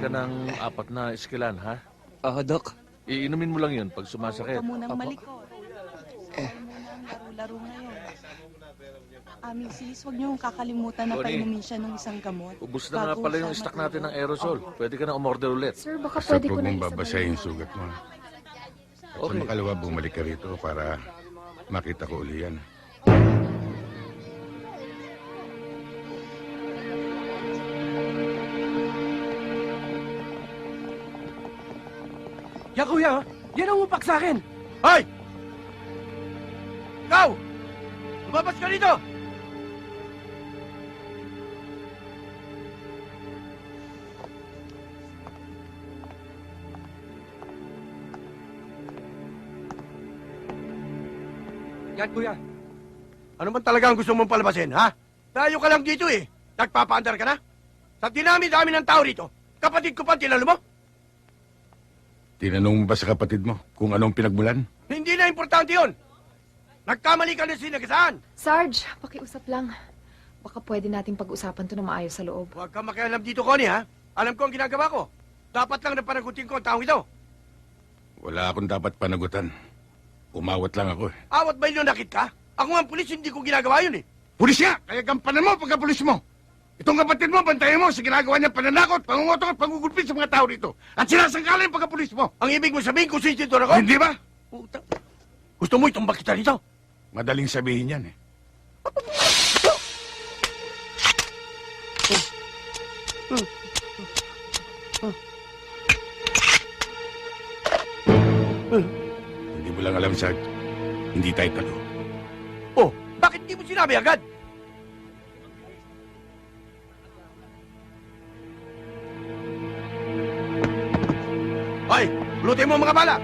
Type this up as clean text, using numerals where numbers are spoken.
ka ng 4 na eskilan, ha? Dok. Iinumin mo lang yun pag sumasakit. Huwag ka munang Opo. malikot. Huwag muna ang laro-laro ngayon. Mrs., huwag niyong kakalimutan na Tony. painumin siya ng isang gamot. Ubus na nga Bago pala siya yung stock matulog. natin ng aerosol. Pwede ka na umorder ulit. Sir, baka Basta pwede ko huwag na mong babasahin yung sugat mo. Sa Okay. makalawa, bumalik ka rito para makita ko uli yan. Yan, kuya. Yan ang upak sa akin. Hoy! Ikaw! Lumabas ka dito! Yan, kuya. Ano man talaga ang gusto mong palabasin, ha? Tayo ka lang dito eh. Nagpapaandar ka na? Sa dinami-dami ng tao rito, kapatid ko pa ang tinalo mo? Tinanong mo ba sa kapatid mo kung anong pinagmulan? Hindi na importante yon. Nagkamali ka na sinagasaan. Sarge, pakiusap lang. Baka pwede nating pag-usapan to na maayos sa loob. Huwag kang makialam dito, Connie, ha? Alam ko ang ginagawa ko. Dapat lang na panagutin ko ang taong ito. Wala akong dapat panagutan. Umawat lang ako eh. Awat ba yun nakit ka? Ako nga ang pulis, hindi ko ginagawa yun eh. Pulis nga! Kaya gampanan mo pagka-pulis mo! Itong kapatid mo, bantayan mo sa ginagawa niya pananakot, pangungotok at pangugulpit sa mga tao rito. At sinasangkala yung pagka-pulis mo. Ang ibig mo sabihin kung sinsintor ako? Hindi ba? Puta. Gusto mo itumbak kita dito? Madaling sabihin yan eh. Hindi mo lang alam, Sarge. Hindi tayo talo. Oh, bakit di mo sinabi agad? Hoy, lutin mo ang mga bala!